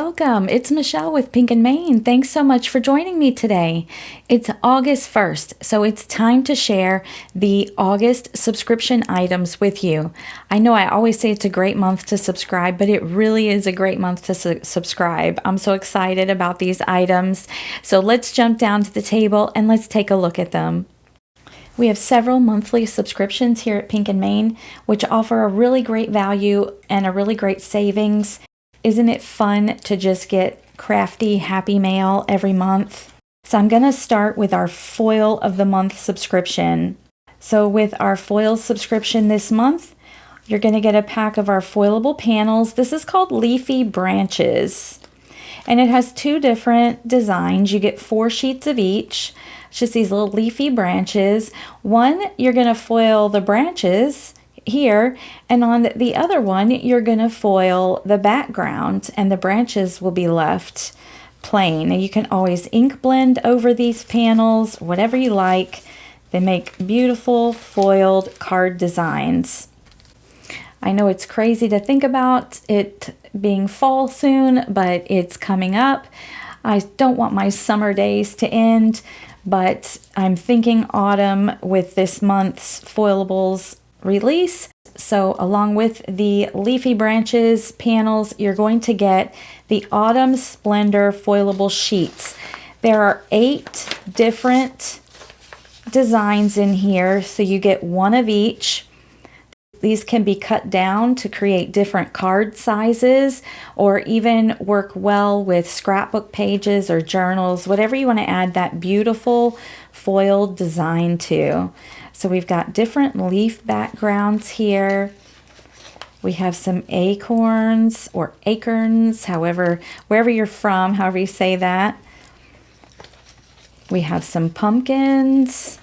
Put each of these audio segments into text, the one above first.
welcome. It's Michelle with Pink and Main. Thanks so much for joining me today. It's August 1st, so it's time to share the August subscription items with you. I know I always say it's a great month to subscribe, but it really is a great month to subscribe. I'm so excited about these items. So let's jump down to the table and let's take a look at them. We have several monthly subscriptions here at Pink and Main, which offer a really great value and a really great savings. Isn't it fun to just get crafty, happy mail every month? So I'm going to start with our Foil of the Month subscription. So with our foil subscription this month, you're going to get a pack of our foilable panels. This is called Leafy Branches. And it has two different designs. You get 4 sheets of each. It's just these little leafy branches. One, you're going to foil the branches here, and on the other one you're going to foil the background and the branches will be left plain. And you can always ink blend over these panels, whatever you like. They make beautiful foiled card designs. I know it's crazy to think about it being fall soon, but it's coming up. I don't want my summer days to end, but I'm thinking autumn with this month's foilables release. So along with the Leafy Branches panels, you're going to get the Autumn Splendor foilable sheets. There are 8 different designs in here, so you get one of each. These can be cut down to create different card sizes or even work well with scrapbook pages or journals, whatever you want to add that beautiful foiled design to. So we've got different leaf backgrounds here. We have some acorns or acorns, wherever you're from, however you say that. We have some pumpkins.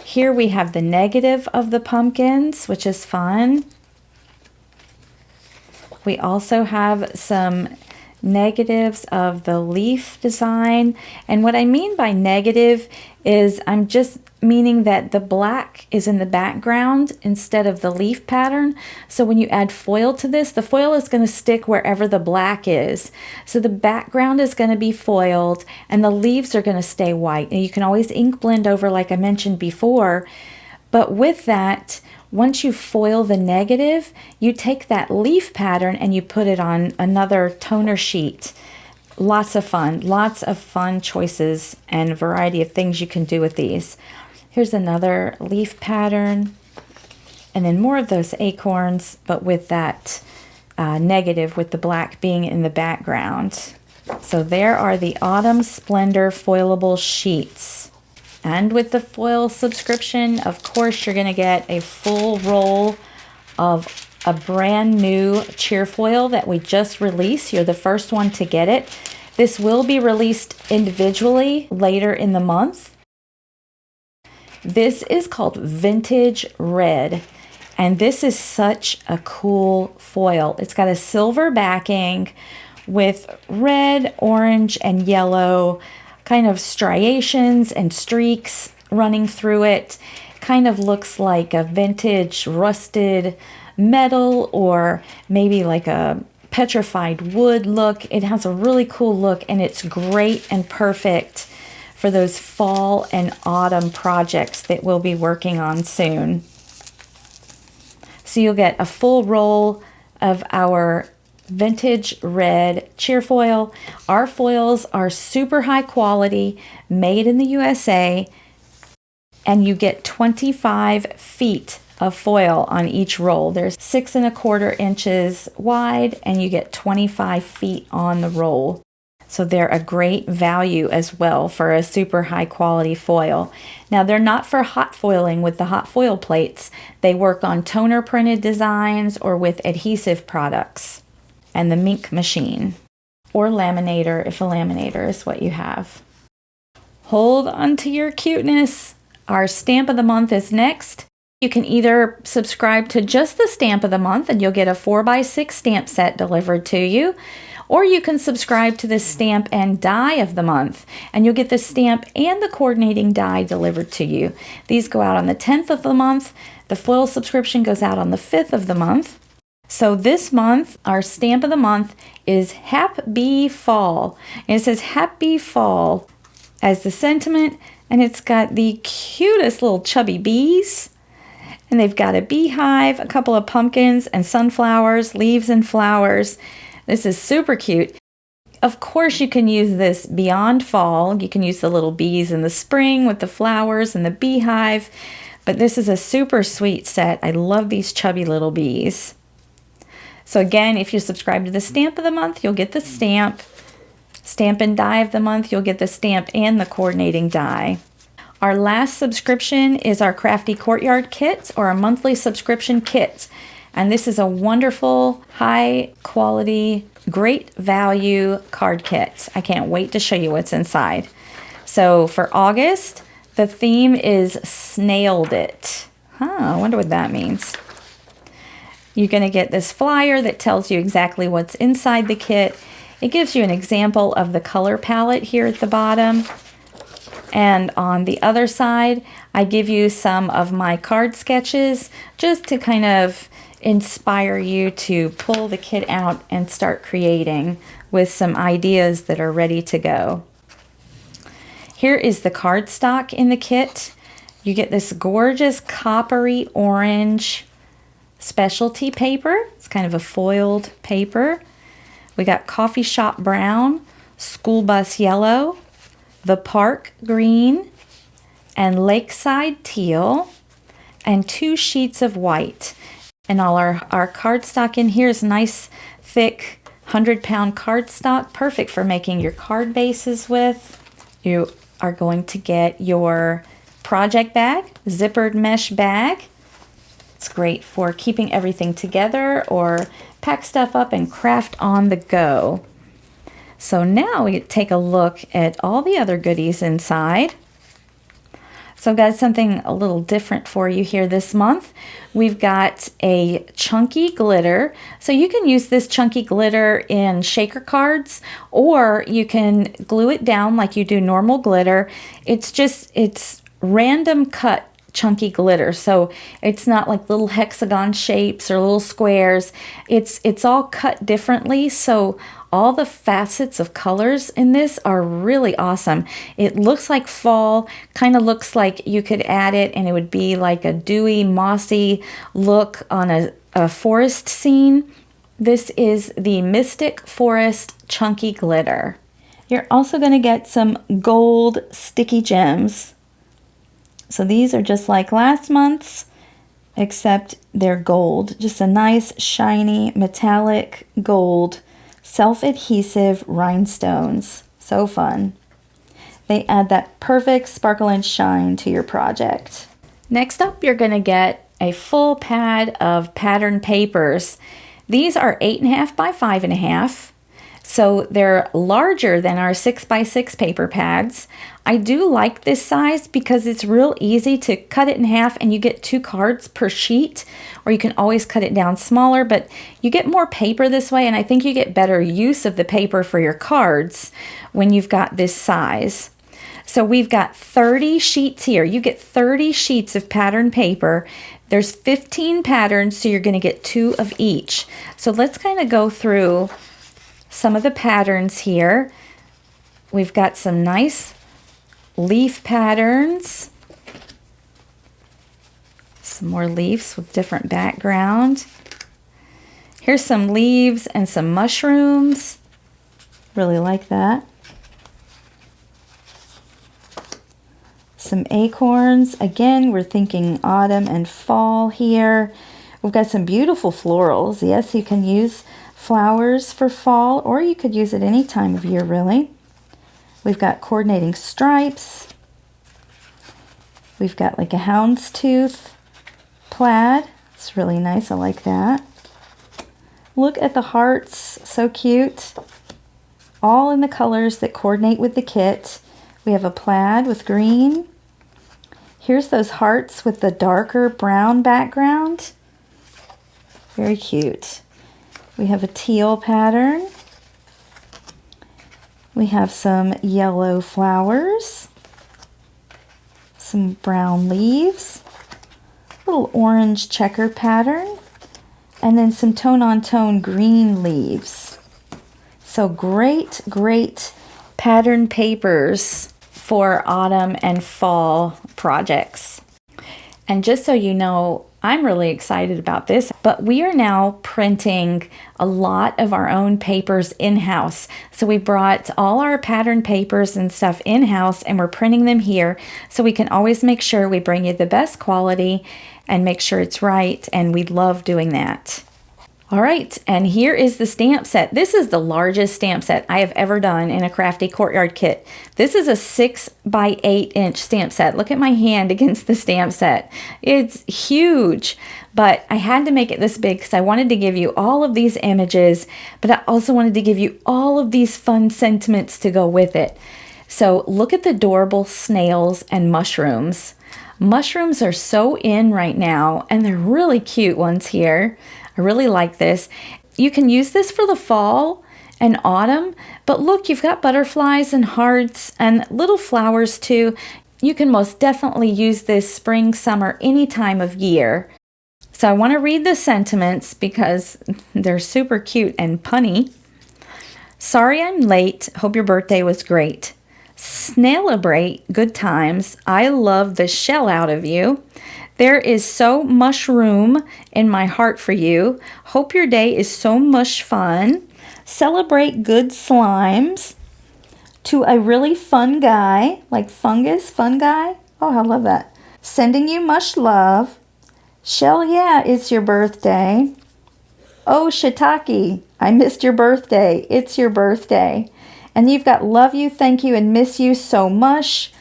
Here we have the negative of the pumpkins, which is fun. We also have some negatives of the leaf design. And what I mean by negative is I'm just meaning that the black is in the background instead of the leaf pattern. So when you add foil to this, the foil is going to stick wherever the black is. So the background is going to be foiled and the leaves are going to stay white. And you can always ink blend over like I mentioned before. But with that, once you foil the negative, you take that leaf pattern and you put it on another toner sheet. Lots of fun choices and variety of things you can do with these. Here's another leaf pattern, and then more of those acorns, but with that negative with the black being in the background. So there are the Autumn Splendor foilable sheets. And with the foil subscription, of course, you're going to get a full roll of a brand new Cheerfoil that we just released. You're the first one to get it. This will be released individually later in the month. This is called Vintage Red, and this is such a cool foil. It's got a silver backing with red, orange, and yellow kind of striations and streaks running through it. Kind of looks like a vintage rusted metal or maybe like a petrified wood look. It has a really cool look, and it's great and perfect for those fall and autumn projects that we'll be working on soon. So you'll get a full roll of our Vintage Red Cheerfoil. Our foils are super high quality, made in the USA, and you get 25 feet of foil on each roll. There's 6 1/4 inches wide, and you get 25 feet on the roll. So they're a great value as well for a super high quality foil. Now they're not for hot foiling with the hot foil plates. They work on toner printed designs or with adhesive products and the Mink machine or laminator if a laminator is what you have. Hold on to your cuteness. Our stamp of the month is next. You can either subscribe to just the stamp of the month and you'll get a 4x6 stamp set delivered to you, or you can subscribe to the stamp and die of the month and you'll get the stamp and the coordinating die delivered to you. These go out on the 10th of the month. The foil subscription goes out on the 5th of the month. So this month, our stamp of the month is Happy Fall. And it says Happy Fall as the sentiment, and it's got the cutest little chubby bees. And they've got a beehive, a couple of pumpkins and sunflowers, leaves and flowers. This is super cute. Of course, you can use this beyond fall. You can use the little bees in the spring with the flowers and the beehive. But this is a super sweet set. I love these chubby little bees. So again, if you subscribe to the stamp of the month, you'll get the stamp. Stamp and die of the month, you'll get the stamp and the coordinating die. Our last subscription is our Crafty Courtyard kit, or a monthly subscription kit. And this is a wonderful, high quality, great value card kit. I can't wait to show you what's inside. So for August, the theme is Snailed It. I wonder what that means. You're going to get this flyer that tells you exactly what's inside the kit. It gives you an example of the color palette here at the bottom. And on the other side, I give you some of my card sketches just to kind of inspire you to pull the kit out and start creating with some ideas that are ready to go. Here is the cardstock in the kit. You get this gorgeous coppery orange specialty paper. It's kind of a foiled paper. We got coffee shop brown, school bus yellow, the park green, and lakeside teal, and 2 sheets of white. And all our cardstock in here is nice, thick, 100-pound cardstock, perfect for making your card bases with. You are going to get your project bag, zippered mesh bag. It's great for keeping everything together or pack stuff up and craft on the go. So now we take a look at all the other goodies inside. So I've got something a little different for you here this month. We've got a chunky glitter. So you can use this chunky glitter in shaker cards, or you can glue it down like you do normal glitter. It's random cut chunky glitter. So it's not like little hexagon shapes or little squares. It's all cut differently. So all the facets of colors in this are really awesome. It looks like fall, kind of looks like you could add it and it would be like a dewy, mossy look on a forest scene. This is the Mystic Forest Chunky Glitter. You're also going to get some gold sticky gems. So these are just like last month's, except they're gold. Just a nice, shiny, metallic gold, self-adhesive rhinestones. So fun. They add that perfect sparkle and shine to your project. Next up, you're going to get a full pad of pattern papers. These are 8.5 by 5.5. So they're larger than our 6 by 6 paper pads. I do like this size because it's real easy to cut it in half and you get 2 cards per sheet, or you can always cut it down smaller, but you get more paper this way, and I think you get better use of the paper for your cards when you've got this size. So we've got 30 sheets here. You get 30 sheets of pattern paper. There's 15 patterns, so you're going to get 2 of each. So let's kind of go through some of the patterns here. We've got some nice leaf patterns. Some more leaves with different background. Here's some leaves and some mushrooms. Really like that. Some acorns. Again, we're thinking autumn and fall here. We've got some beautiful florals. Yes, you can use flowers for fall, or you could use it any time of year, really. We've got coordinating stripes. We've got like a houndstooth plaid. It's really nice. I like that. Look at the hearts. So cute. All in the colors that coordinate with the kit. We have a plaid with green. Here's those hearts with the darker brown background. Very cute. We have a teal pattern. We have some yellow flowers, some brown leaves, little orange checker pattern, and then some tone-on-tone green leaves. So great, great pattern papers for autumn and fall projects. And just so you know, I'm really excited about this, but we are now printing a lot of our own papers in-house. So we brought all our pattern papers and stuff in-house, and we're printing them here so we can always make sure we bring you the best quality and make sure it's right, and we love doing that. All right, and here is the stamp set. This is the largest stamp set I have ever done in a Crafty Courtyard kit. This is a 6 by 8 inch stamp set. Look at my hand against the stamp set. It's huge, but I had to make it this big because I wanted to give you all of these images, but I also wanted to give you all of these fun sentiments to go with it. So look at the adorable snails and mushrooms. Mushrooms are so in right now, and they're really cute ones here. I really like this. You can use this for the fall and autumn, but look, you've got butterflies and hearts and little flowers too. You can most definitely use this spring, summer, any time of year. So I want to read the sentiments because they're super cute and punny. Sorry I'm late. Hope your birthday was great. Snailibrate good times. I love the shell out of you. There is so mushroom in my heart for you. Hope your day is so mush fun. Celebrate good slimes. To a really fun guy, like fungus, fun guy. Oh, I love that. Sending you much love. Shell, yeah, it's your birthday. Oh, shiitake, I missed your birthday. It's your birthday. And you've got love you, thank you, and miss you so much.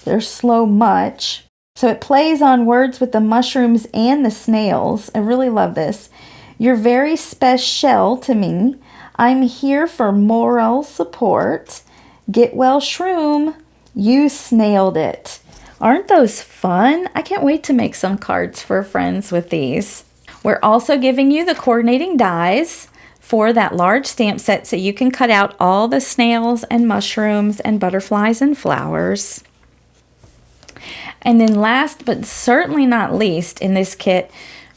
They're slow much. So it plays on words with the mushrooms and the snails. I really love this. You're very special to me. I'm here for moral support. Get well, shroom. You snailed it. Aren't those fun? I can't wait to make some cards for friends with these. We're also giving you the coordinating dies for that large stamp set so you can cut out all the snails and mushrooms and butterflies and flowers. And then last but certainly not least in this kit,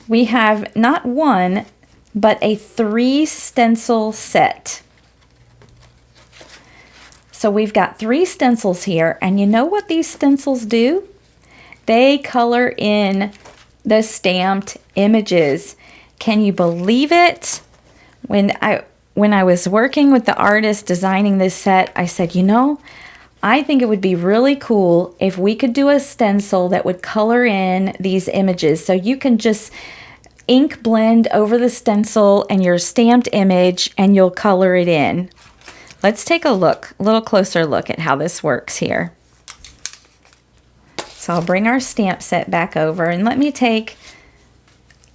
we have not one, but a 3 stencil set. So we've got 3 stencils here, and you know what these stencils do? They color in the stamped images. Can you believe it? When I was working with the artist designing this set, I said, you know, I think it would be really cool if we could do a stencil that would color in these images. So you can just ink blend over the stencil and your stamped image and you'll color it in. Let's take a little closer look at how this works here. So I'll bring our stamp set back over and let me take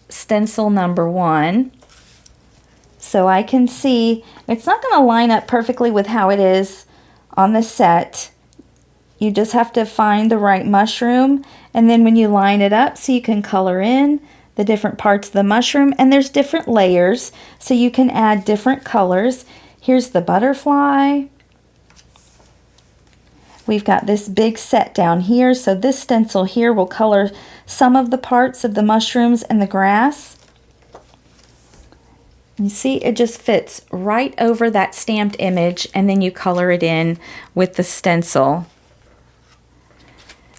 stencil number 1 so I can see. It's not going to line up perfectly with how it is on the set. You just have to find the right mushroom, and then when you line it up so you can color in the different parts of the mushroom, and there's different layers so you can add different colors. Here's the butterfly. We've got this big set down here, so this stencil here will color some of the parts of the mushrooms and the grass. You see, it just fits right over that stamped image, and then you color it in with the stencil.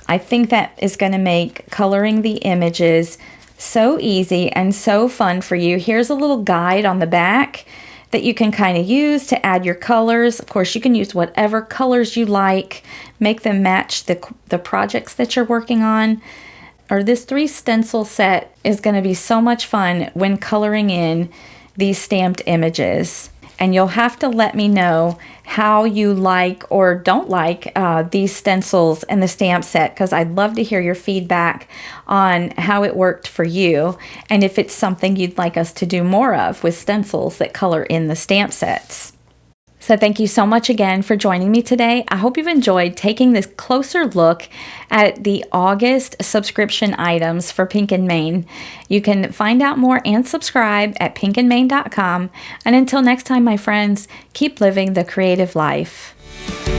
I think that is going to make coloring the images so easy and so fun for you. Here's a little guide on the back that you can kind of use to add your colors. Of course, you can use whatever colors you like, make them match the projects that you're working on. Or this 3 stencil set is going to be so much fun when coloring in these stamped images. And you'll have to let me know how you like or don't like these stencils and the stamp set, because I'd love to hear your feedback on how it worked for you and if it's something you'd like us to do more of with stencils that color in the stamp sets. So thank you so much again for joining me today. I hope you've enjoyed taking this closer look at the August subscription items for Pink & Mane. You can find out more and subscribe at pinkandmane.com. And until next time, my friends, keep living the creative life.